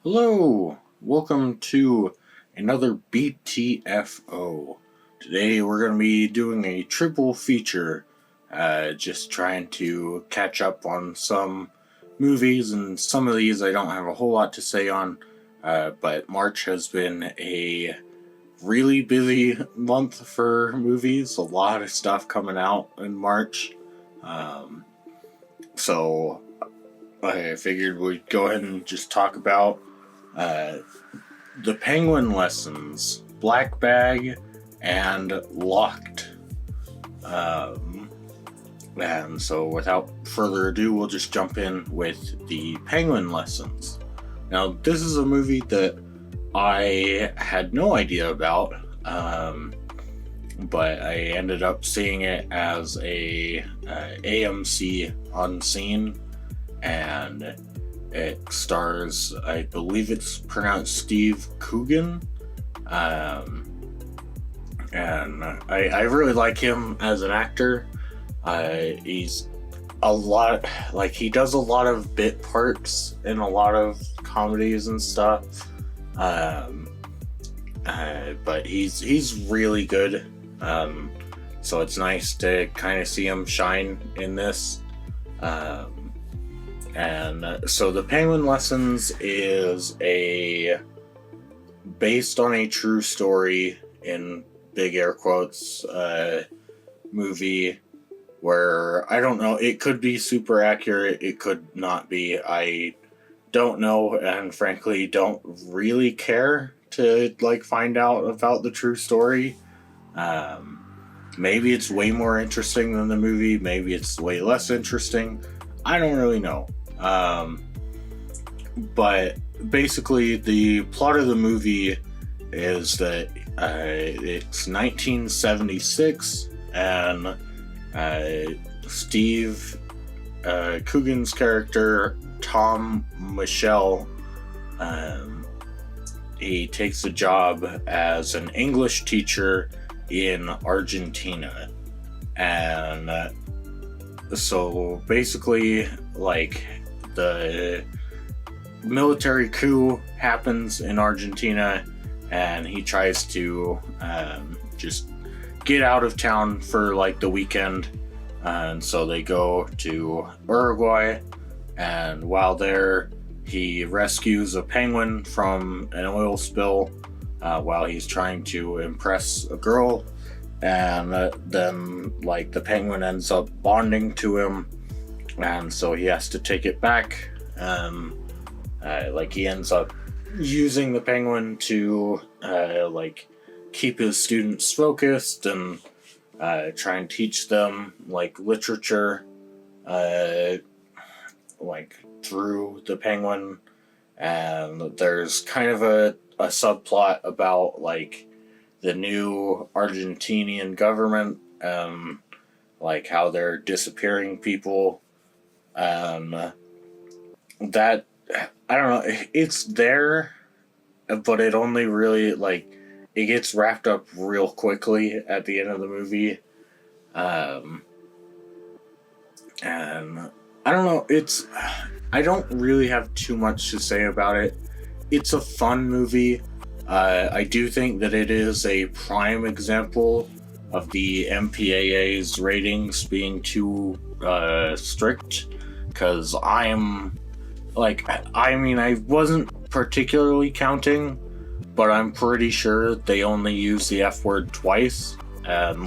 Hello, welcome to another B.T.F.O. Today we're going to be doing a triple feature, just trying to catch up on some movies, and some of these I don't have a whole lot to say on, but March has been a really busy month for movies, a lot of stuff coming out in March, um, so I figured we'd go ahead and just talk about uh, the Penguin Lessons, Black Bag, and Locked. Um, and so, without further ado, we'll just jump in with the Penguin Lessons. Now, this is a movie that I had no idea about, but I ended up seeing it as a AMC Unseen, and it stars, I believe it's pronounced Steve Coogan, and I really like him as an actor. He's a lot, like, he does a lot of bit parts in a lot of comedies and stuff, but he's really good, so it's nice to kind of see him shine in this. And so the Penguin Lessons is based on a true story, in big air quotes, movie where, I don't know, it could be super accurate, it could not be. I don't know, and frankly don't really care to find out about the true story. Maybe it's way more interesting than the movie, maybe it's way less interesting. I don't really know. But basically, the plot of the movie is that it's 1976, and Steve Coogan's character, Tom Michelle, he takes a job as an English teacher in Argentina. And so basically, the military coup happens in Argentina, and he tries to just get out of town for the weekend, and so they go to Uruguay, and while there he rescues a penguin from an oil spill while he's trying to impress a girl, and then the penguin ends up bonding to him, and so he has to take it back. He ends up using the penguin to keep his students focused and try and teach them literature through the penguin. And there's kind of a subplot about the new Argentinian government, how they're disappearing people. That, I don't know, it's there, but it only really it gets wrapped up real quickly at the end of the movie. And I don't know, I don't really have too much to say about it. It's a fun movie. I do think that it is a prime example of the MPAA's ratings being too strict, because I wasn't particularly counting, but I'm pretty sure they only use the F word twice, and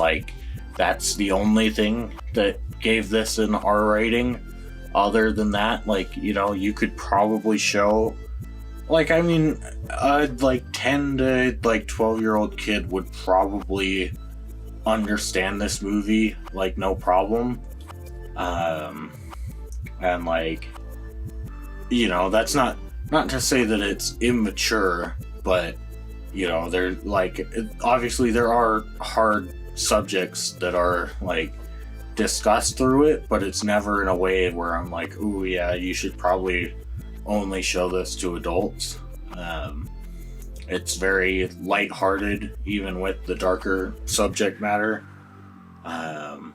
that's the only thing that gave this an R rating. Other than that, you could probably show, 10 to 12-year-old kid would probably understand this movie no problem. And that's not to say that it's immature, but there obviously there are hard subjects that are discussed through it, but it's never in a way where I'm ooh yeah, you should probably only show this to adults. It's very lighthearted, even with the darker subject matter. And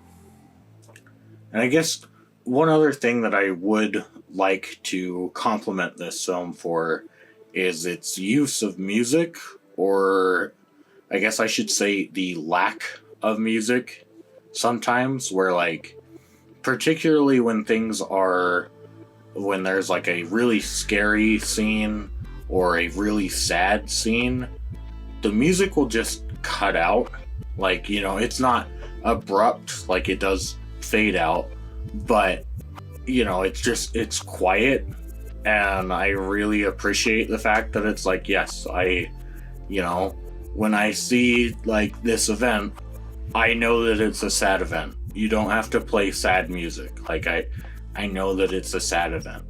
I guess one other thing that I would like to compliment this film for is its use of music, or I guess I should say the lack of music sometimes, where like, particularly when when there's like a really scary scene or a really sad scene, the music will just cut out. Like, it's not abrupt, like it does fade out, but it's quiet. And I really appreciate the fact that it's like, yes, when I see like this event, I know that it's a sad event. You don't have to play sad music. Like, I know that it's a sad event.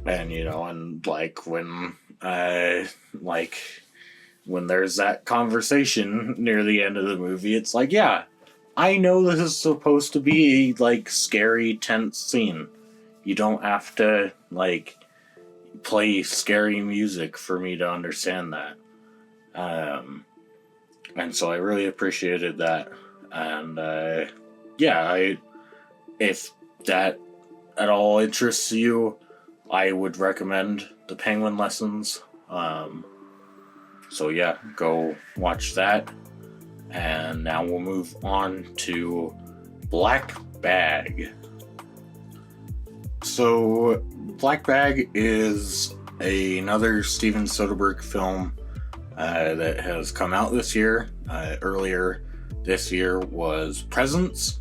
And like when there's that conversation near the end of the movie, it's like, yeah, I know this is supposed to be a like scary, tense scene. You don't have to like play scary music for me to understand that. And so I really appreciated that. And if that at all interests you, I would recommend The Penguin Lessons. So yeah, go watch that. And now we'll move on to Black Bag. So Black Bag is another Steven Soderbergh film that has come out this year. Earlier this year was Presents,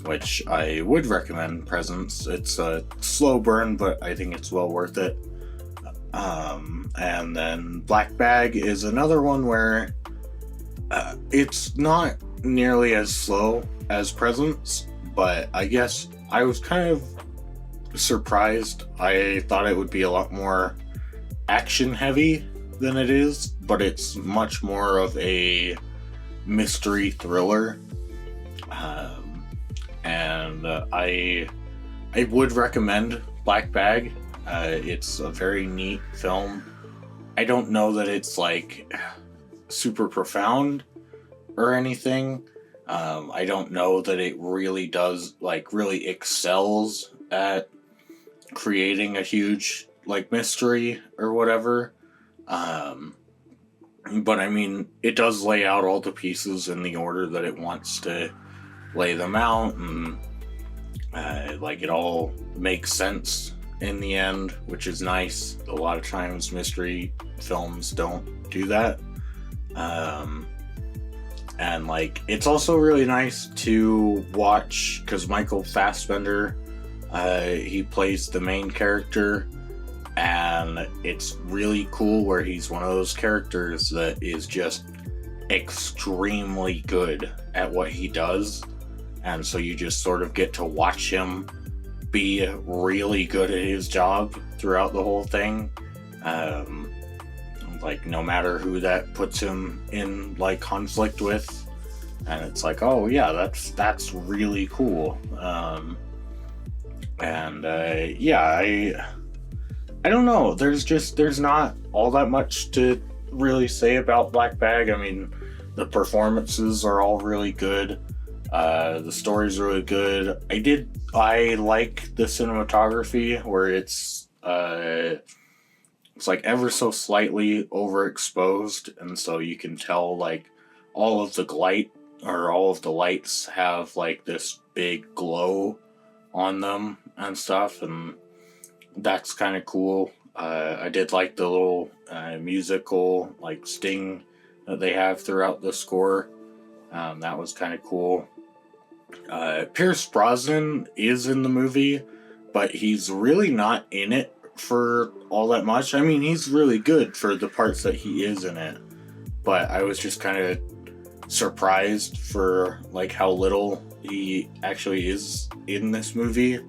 which I would recommend. Presents. It's a slow burn, but I think it's well worth it. And then Black Bag is another one where it's not nearly as slow as Presents, but I guess I was kind of surprised. I thought it would be a lot more action heavy than it is, but it's much more of a mystery thriller. And I would recommend Black Bag. It's a very neat film. I don't know that it's like super profound or anything. I don't know that it really does really excels at creating a huge mystery or whatever. But I mean, it does lay out all the pieces in the order that it wants to lay them out, and it all makes sense in the end, which is nice. A lot of times mystery films don't do that. And it's also really nice to watch because Michael Fassbender, he plays the main character, and it's really cool where he's one of those characters that is just extremely good at what he does, and so you just sort of get to watch him be really good at his job throughout the whole thing. No matter who that puts him in conflict with, and it's oh yeah, that's really cool. I don't know, there's not all that much to really say about Black Bag. I mean, the performances are all really good, the story's really good. I like the cinematography where it's ever so slightly overexposed, and so you can tell all of the lights have this big glow on them and stuff, and that's kind of cool. I did like the little musical sting that they have throughout the score. That was kind of cool. Pierce Brosnan is in the movie, but he's really not in it for all that much. I mean, he's really good for the parts that he is in it, but I was just kind of surprised for how little he actually is in this movie,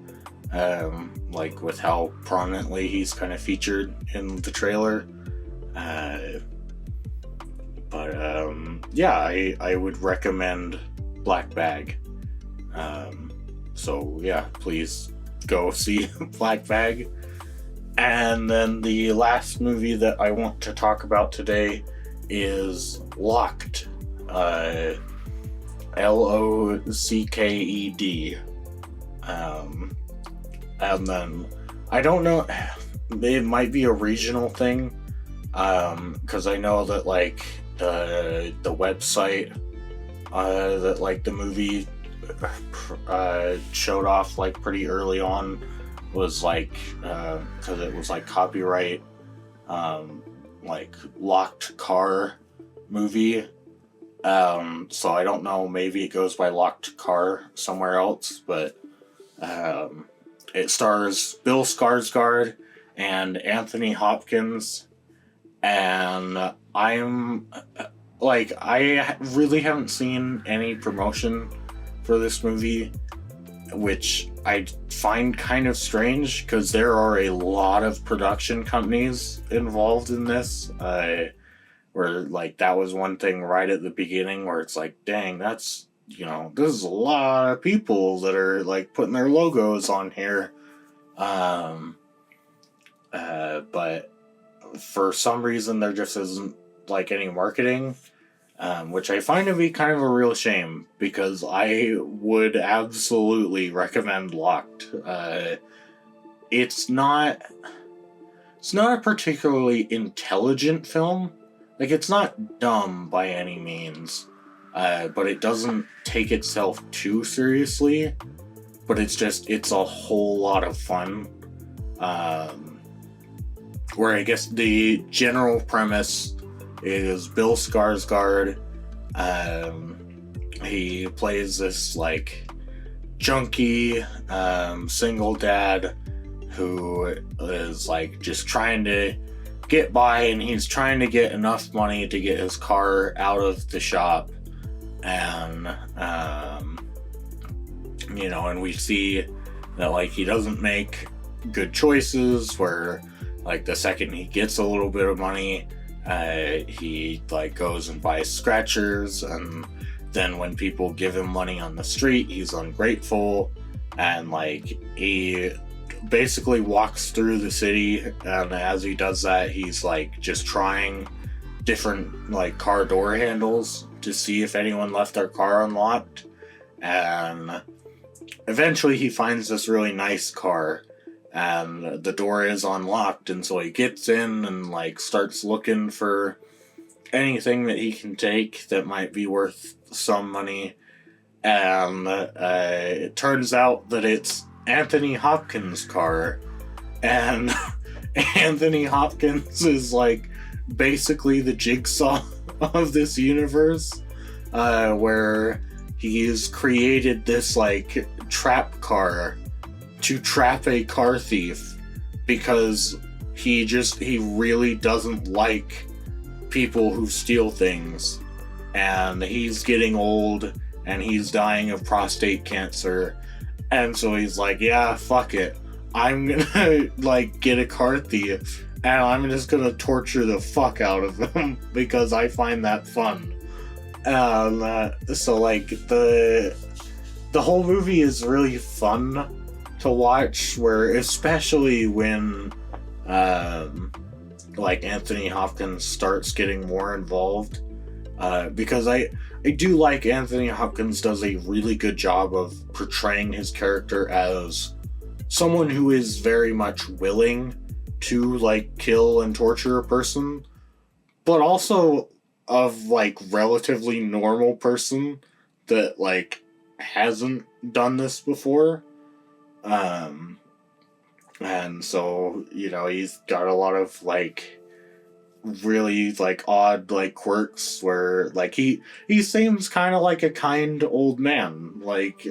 with how prominently he's kind of featured in the trailer. I would recommend Black Bag. So yeah, please go see Black Bag. And then the last movie that I want to talk about today is Locked. Locked. And then I don't know. it might be a regional thing, because I know that like the website that like the movie showed off like pretty early on was like because it was like copyright like locked car movie. So I don't know, maybe it goes by Locked Car somewhere else, but it stars Bill Skarsgård and Anthony Hopkins, and I'm like, I really haven't seen any promotion for this movie, which I find kind of strange because there are a lot of production companies involved in this. Where like that was one thing right at the beginning where it's like, dang, that's, this is a lot of people that are like putting their logos on here. But for some reason there just isn't like any marketing, which I find to be kind of a real shame because I would absolutely recommend Locked. It's not a particularly intelligent film. Like, it's not dumb by any means, but it doesn't take itself too seriously, but it's a whole lot of fun. Where I guess the general premise is Bill Skarsgård, he plays this, like, junkie, single dad who is, like, just trying to get by, and he's trying to get enough money to get his car out of the shop, and and we see that like he doesn't make good choices, where like the second he gets a little bit of money, he like goes and buys scratchers, and then when people give him money on the street, he's ungrateful, and like he basically walks through the city, and as he does that, he's like just trying different like car door handles to see if anyone left their car unlocked, and eventually he finds this really nice car and the door is unlocked, and so he gets in and like starts looking for anything that he can take that might be worth some money, and it turns out that it's Anthony Hopkins' car, and Anthony Hopkins is like basically the Jigsaw of this universe, where he's created this like trap car to trap a car thief because he really doesn't like people who steal things, and he's getting old and he's dying of prostate cancer. And so he's like, yeah, fuck it. I'm gonna, like, get a car thief, and I'm just gonna torture the fuck out of him, because I find that fun. So, like, the whole movie is really fun to watch, where, especially when, like, Anthony Hopkins starts getting more involved, because I do like Anthony Hopkins does a really good job of portraying his character as someone who is very much willing to like kill and torture a person, but also of like relatively normal person that like hasn't done this before. And so, he's got a lot of like really like odd like quirks where like he seems kind of like a kind old man, like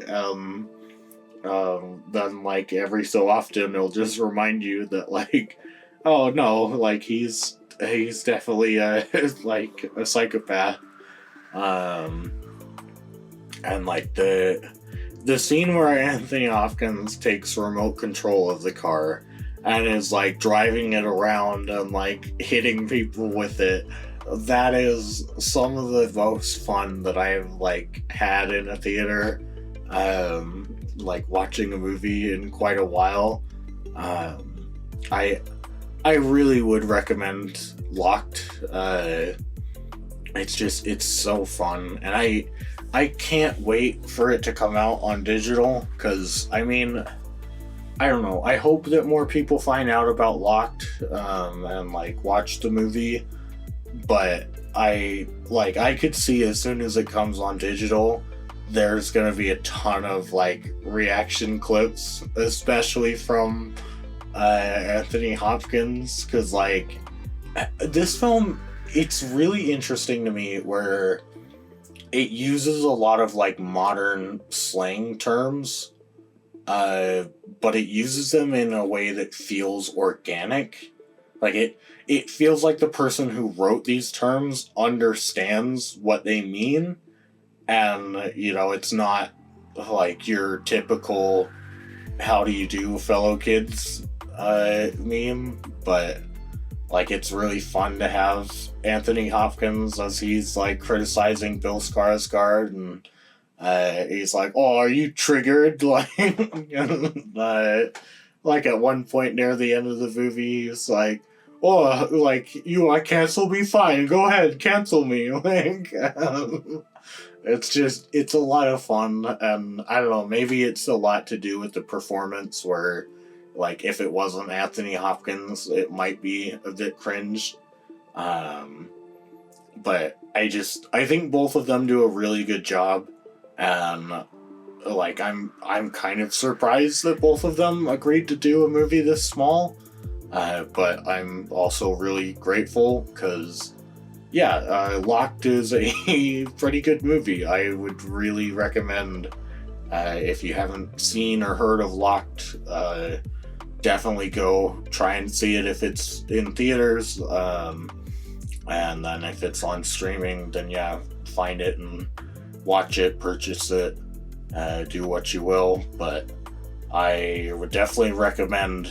then like every so often he'll just remind you that like, oh no, like he's definitely like a psychopath. And like the scene where Anthony Hopkins takes remote control of the car and is like driving it around and like hitting people with it, that is some of the most fun that I've like had in a theater, like watching a movie in quite a while. I really would recommend Locked. It's so fun, and I can't wait for it to come out on digital, because I mean, I don't know. I hope that more people find out about Locked, and like watch the movie. But I could see as soon as it comes on digital, there's gonna be a ton of like reaction clips, especially from Anthony Hopkins, because like this film, it's really interesting to me where it uses a lot of like modern slang terms, but it uses them in a way that feels organic. Like it feels like the person who wrote these terms understands what they mean, and it's not like your typical "how do you do, fellow kids" meme, but like it's really fun to have Anthony Hopkins as he's like criticizing Bill Skarsgård, and he's like, "Oh, are you triggered?" Like at one point near the end of the movie, he's like, "Oh, like I cancel me? Fine, go ahead, cancel me." Like, it's a lot of fun, and I don't know, maybe it's a lot to do with the performance where, like, if it wasn't Anthony Hopkins, it might be a bit cringe. But I think both of them do a really good job, and like I'm kind of surprised that both of them agreed to do a movie this small. But I'm also really grateful because, yeah, Locked is a pretty good movie. I would really recommend, if you haven't seen or heard of Locked, definitely go try and see it if it's in theaters. And then if it's on streaming, then yeah, find it and watch it, purchase it, do what you will. But I would definitely recommend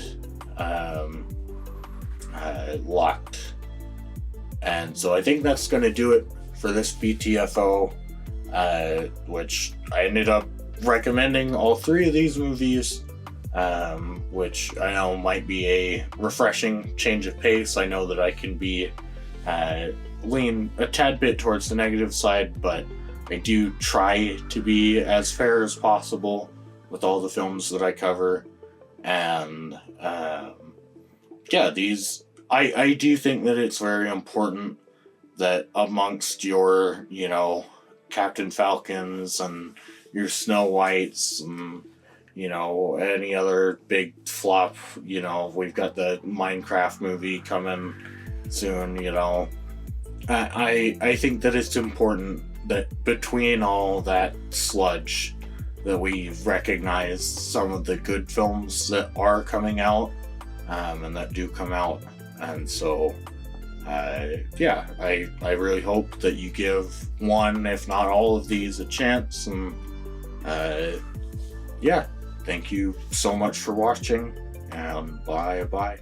Locked. And so I think that's going to do it for this B.T.F.O, which I ended up recommending all three of these movies, which I know might be a refreshing change of pace. I know that I can be lean a tad bit towards the negative side, but I do try to be as fair as possible with all the films that I cover. And yeah, I do think that it's very important that amongst your, Captain Falcons and your Snow Whites and, any other big flop, we've got the Minecraft movie coming soon, I think that it's important that between all that sludge that we recognize some of the good films that are coming out, and that do come out. And so yeah, I really hope that you give one, if not all of these, a chance. And yeah, thank you so much for watching, and bye.